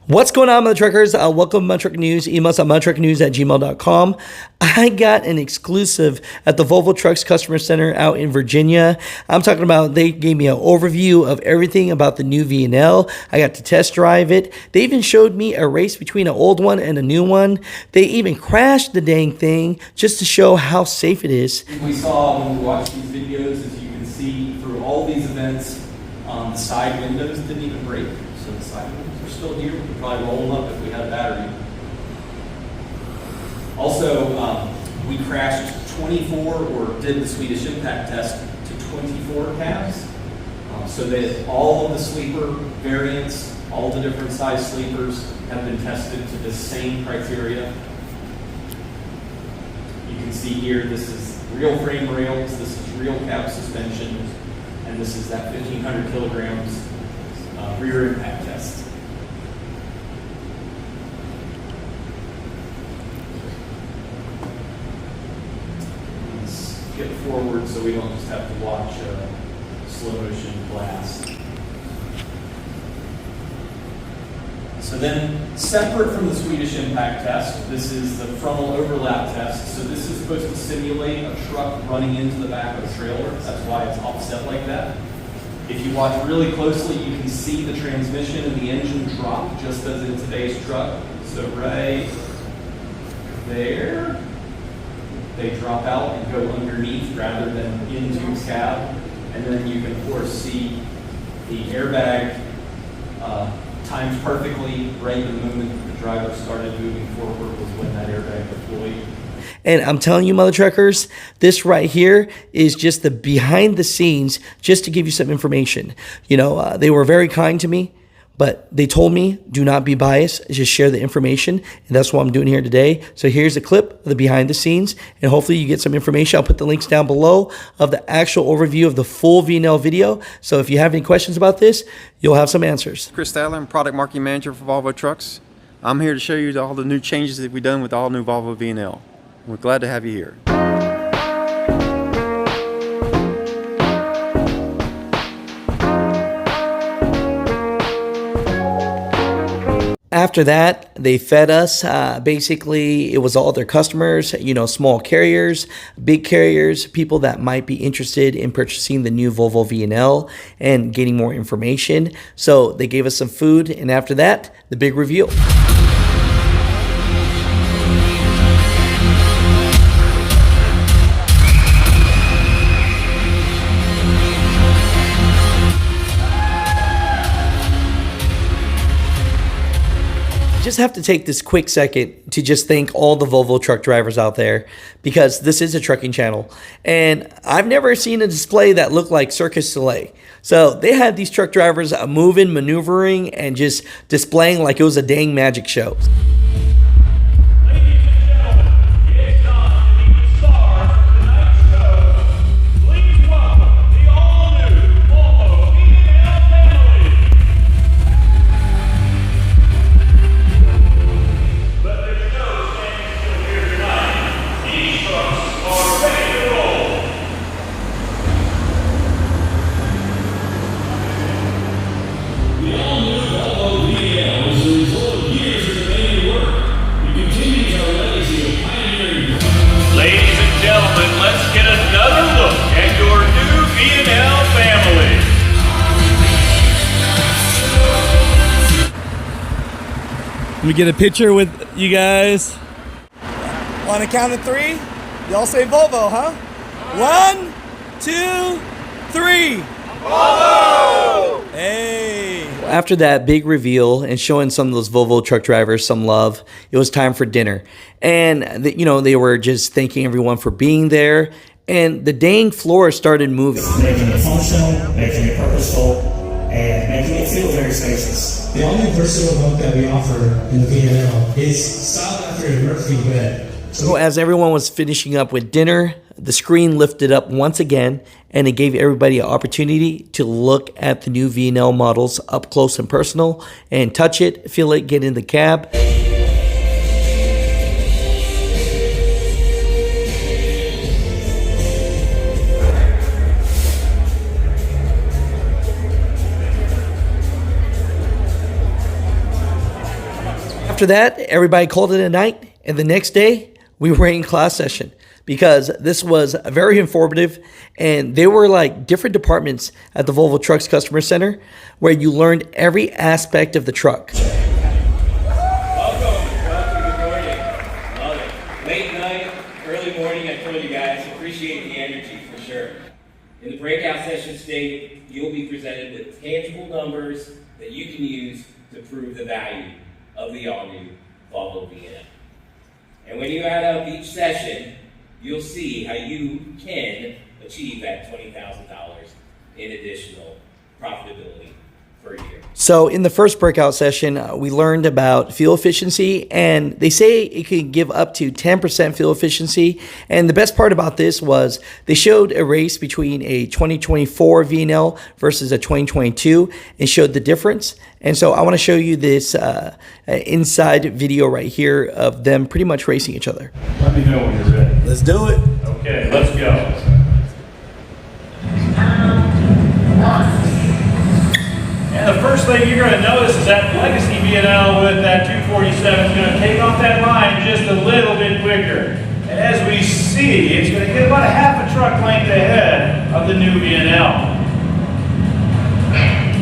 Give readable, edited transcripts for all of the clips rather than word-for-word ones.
What's going on, Mutha Truckers? Welcome to Mutha Trucker News. Email us at muthatruckernews@gmail.com. I got an exclusive at the Volvo Trucks Customer Center out in Virginia. I'm talking about, they gave me an overview of everything about the new VNL. I got to test drive it. They even showed me a race between an old one and a new one. They even crashed the dang thing just to show how safe it is. We saw when we watched these videos, as you can see, through all these events, the side windows didn't even break. So the side windows are still here. We could probably roll them up if we had a battery. Also, we crashed 24, or did the Swedish impact test to 24 cabs, so that all of the sleeper variants, all the different size sleepers have been tested to the same criteria. You can see here, this is real frame rails, this is real cab suspension, and this is that 1,500 kilograms rear impact test. Let's skip forward so we don't just have to watch slow motion blast. So then, separate from the Swedish impact test, this is the frontal overlap test. So this is supposed to simulate a truck running into the back of a trailer. That's why it's offset like that. If you watch really closely, you can see the transmission and the engine drop, just as in today's truck. So right there, they drop out and go underneath rather than into the cab. And then you can, of course, see the airbag timed perfectly right the moment the driver started moving forward was when that airbag deployed. And I'm telling you, Mutha Truckers, this right here is just the behind the scenes, just to give you some information. You know, they were very kind to me, but they told me, do not be biased, just share the information. And that's what I'm doing here today. So here's a clip of the behind the scenes, and hopefully you get some information. I'll put the links down below of the actual overview of the full VNL video. So if you have any questions about this, you'll have some answers. Chris Stadler, I'm Product Marketing Manager for Volvo Trucks. I'm here to show you all the new changes that we've done with the all new Volvo VNL. We're glad to have you here. After that, they fed us. Basically, it was all their customers, you know, small carriers, big carriers, people that might be interested in purchasing the new Volvo VNL and getting more information. So they gave us some food, and after that, the big reveal. Just have to take this quick second to just thank all the Volvo truck drivers out there, because this is a trucking channel and I've never seen a display that looked like Circus Soleil. So they had these truck drivers moving, maneuvering, and just displaying like it was a dang magic show. Let me get a picture with you guys. On the count of three, y'all say Volvo, huh? 1, 2, 3. Volvo! Hey! After that big reveal and showing some of those Volvo truck drivers some love, it was time for dinner. And, you know, they were just thanking everyone for being there. And the dang floor started moving. Making it functional, making it purposeful, and making it feel very spacious. The only versatile look that we offer in the VNL is styled after a Murphy bed. So as everyone was finishing up with dinner, the screen lifted up once again, and it gave everybody an opportunity to look at the new VNL models up close and personal and touch it, feel it, get in the cab. After that, everybody called it a night, and the next day, we were in class session because this was very informative, and they were like different departments at the Volvo Trucks Customer Center where you learned every aspect of the truck. Welcome, good morning. Love it. Late night, early morning, I told you guys, appreciate the energy for sure. In the breakout session today, you'll be presented with tangible numbers that you can use to prove the value of the all-new Volvo VNL. And when you add up each session, you'll see how you can achieve that $20,000 in additional profitability per year. So in the first breakout session, we learned about fuel efficiency, and they say it can give up to 10% fuel efficiency. And the best part about this was they showed a race between a 2024 VNL versus a 2022 and showed the difference. And so I want to show you this inside video right here of them pretty much racing each other. Let me know when you're ready. Let's do it. Okay, let's go. And the first thing you're going to notice is that legacy VNL with that 247 is going to take off that line just a little bit quicker. And as we see, it's going to get about a half a truck length ahead of the new VNL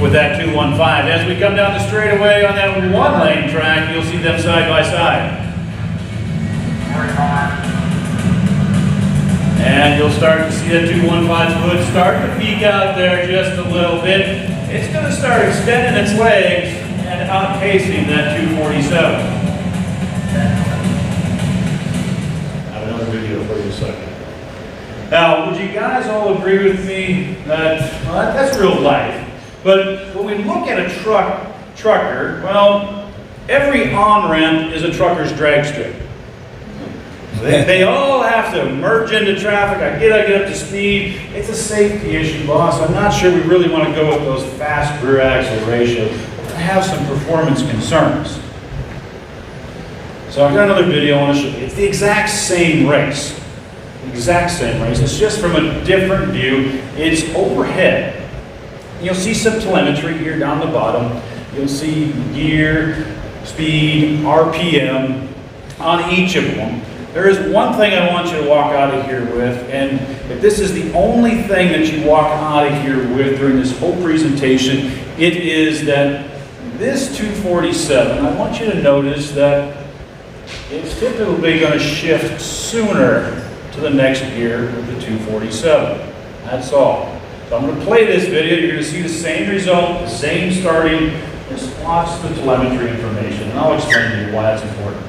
with that 215. As we come down the straightaway on that one-lane track, you'll see them side by side. And you'll start to see that 215's hood start to peek out there just a little bit. It's going to start extending its legs and outpacing that 247. I have another video for you in a second. Now, would you guys all agree with me that, well, that's real life? But when we look at a trucker, well, every on-ramp is a trucker's drag strip. They all have to merge into traffic. I get up to speed. It's a safety issue, boss. I'm not sure we really want to go with those fast rear axle ratios. I have some performance concerns. So I've got another video I want to show you. It's the exact same race. The exact same race. It's just from a different view. It's overhead. You'll see some telemetry here down the bottom. You'll see gear, speed, RPM on each of them. There is one thing I want you to walk out of here with, and if this is the only thing that you walk out of here with during this whole presentation, it is that this 247, I want you to notice that it's typically going to shift sooner to the next gear with the 247. That's all. So I'm going to play this video. You're going to see the same result, the same starting. Just watch the telemetry information, and I'll explain to you why that's important.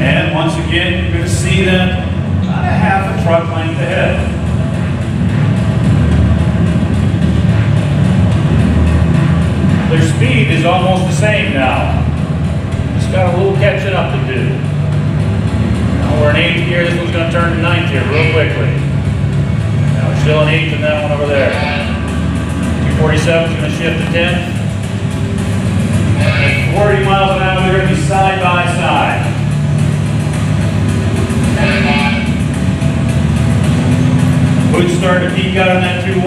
And once again, you're going to see them about a half a truck length ahead. Their speed is almost the same now. Just got a little catching up to do. Now we're in 8th gear. This one's going to turn to 9th gear real quickly. Now we're still in 8th and that one over there. 247 is going to shift to 10th. At 40 miles an hour, they're going to be side by side. Hood start to peek out on that 215.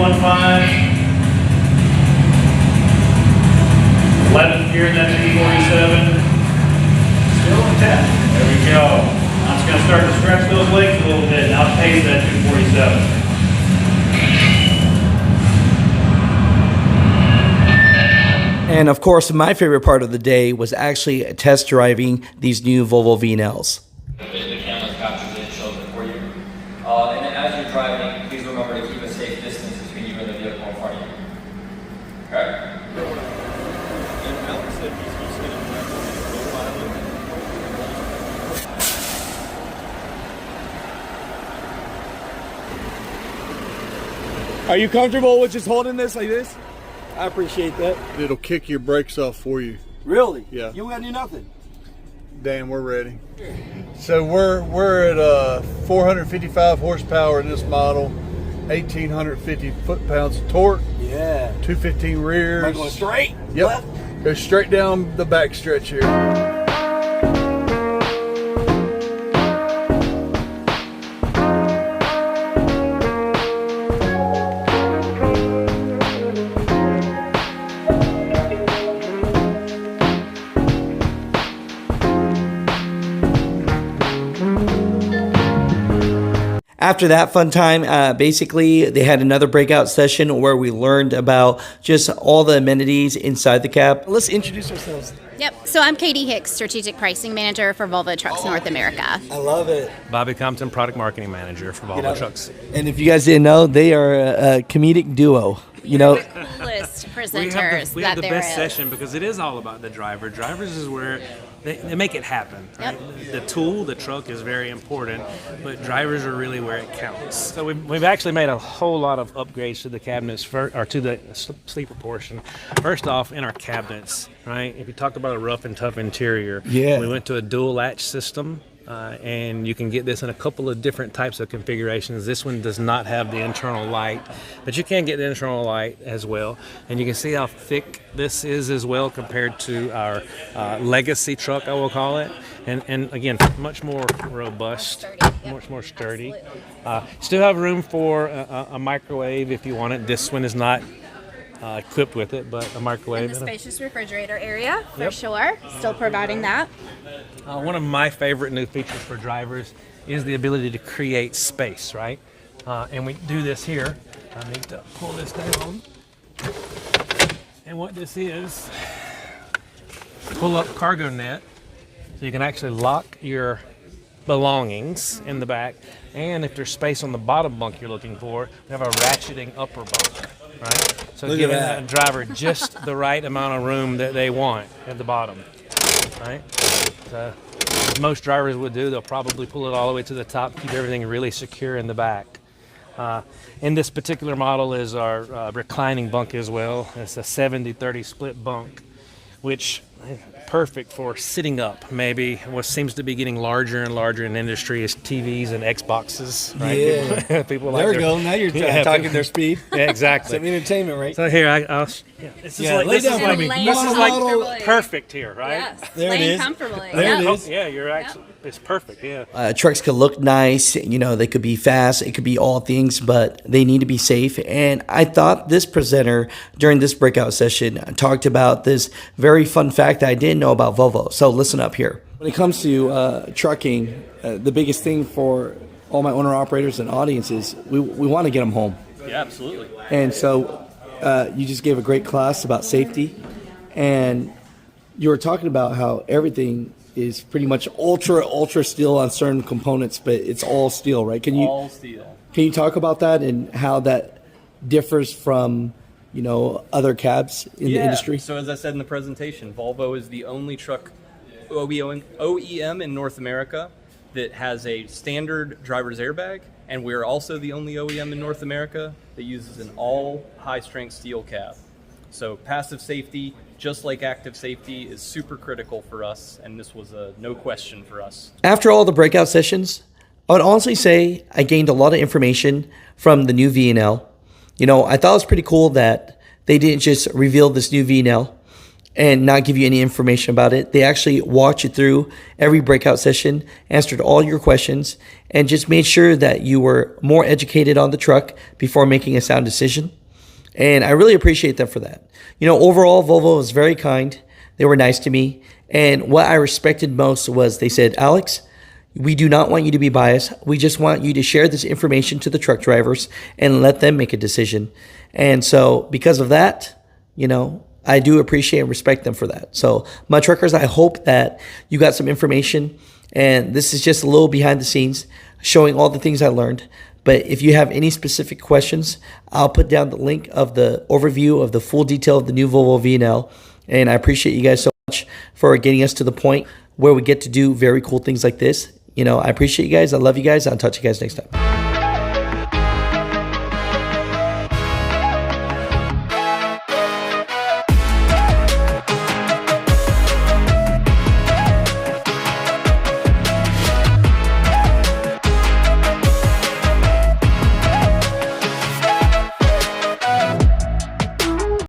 11th gear in that 247. Still in 10th. There we go. Now it's going to start to stretch those legs a little bit and outpace that 247. And of course, my favorite part of the day was actually test driving these new Volvo VNLs. The camera captures it and shows it for you. And then as you're driving, please remember to keep a safe distance between you and the vehicle in front of you. Okay? Are you comfortable with just holding this like this? I appreciate that. It'll kick your brakes off for you. Really? Yeah. You got to do nothing. Dan, we're ready. So we're at 455 horsepower in this model, 1,850 foot-pounds of torque. Yeah. 215 rears. Am I going straight? Yep. Left? Go straight down the back stretch here. After that fun time, basically they had another breakout session where we learned about just all the amenities inside the cab. Let's introduce ourselves. Yep. So I'm Katie Hicks, Strategic Pricing Manager for Volvo Trucks North America. I love it. Bobby Compton, Product Marketing Manager for Volvo Trucks. And if you guys didn't know, they are a comedic duo. You know, Coolest We presenters have that the there best is. session because it is all about the driver. Drivers is where they make it happen. Right? The tool, the truck is very important, but drivers are really where it counts. So we've actually made a whole lot of upgrades to the cabinets, or to the sleeper portion. First off, in our cabinets, right? If you talked about a rough and tough interior, we went to a dual latch system. And you can get this in a couple of different types of configurations. This one does not have the internal light, but you can get the internal light as well. And you can see how thick this is as well compared to our legacy truck, I will call it. And again, much more robust, much more sturdy. Still have room for a microwave if you want it. This one is not equipped with it, but a microwave. And the spacious refrigerator area, for sure. Still providing that. One of my favorite new features for drivers is the ability to create space, right? And we do this here. I need to pull this down. And what this is, pull up cargo net, so you can actually lock your belongings in the back. And if there's space on the bottom bunk you're looking for, we have a ratcheting upper bunk, right? So giving that driver just the right amount of room that they want at the bottom, right? So, as most drivers would do, they'll probably pull it all the way to the top, keep everything really secure in the back. In this particular model is our reclining bunk as well. It's a 70-30 split bunk, which is perfect for sitting up. Maybe what seems to be getting larger and larger in the industry is TVs and Xboxes, right? Yeah. People There like we go. Now you're talking their speed. Yeah, exactly. Some entertainment, right? So here, this is lay down for me. This is like perfect here, right? Yes. There it Laying is. comfortably. There it Yep. is. Yeah, you're actually, it's perfect, yeah. trucks could look nice, you know, they could be fast, it could be all things, but they need to be safe. And I thought this presenter during this breakout session talked about this very fun fact that I didn't know about Volvo. So listen up here. When it comes to trucking, the biggest thing for all my owner-operators and audiences, we want to get them home. Yeah, absolutely. And so you just gave a great class about safety, and you were talking about how everything is pretty much ultra steel on certain components, but it's all steel, right? All steel. Can you talk about that and how that differs from, you know, other cabs in the industry? So as I said in the presentation, Volvo is the only truck OEM in North America that has a standard driver's airbag, and we're also the only OEM in North America that uses an all high-strength steel cab. So passive safety, just like active safety, is super critical for us, and this was a no question for us. After all the breakout sessions, I would honestly say I gained a lot of information from the new VNL. You know, I thought it was pretty cool that they didn't just reveal this new VNL and not give you any information about it. They actually walked you through every breakout session, answered all your questions, and just made sure that you were more educated on the truck before making a sound decision. And I really appreciate them for that. You know, overall, Volvo was very kind. They were nice to me. And what I respected most was they said, Alex, we do not want you to be biased. We just want you to share this information to the truck drivers and let them make a decision. And so because of that, you know, I do appreciate and respect them for that. So my truckers, I hope that you got some information, and this is just a little behind the scenes showing all the things I learned. But if you have any specific questions, I'll put down the link of the overview of the full detail of the new Volvo VNL. And I appreciate you guys so much for getting us to the point where we get to do very cool things like this. You know, I appreciate you guys. I love you guys. I'll talk to you guys next time.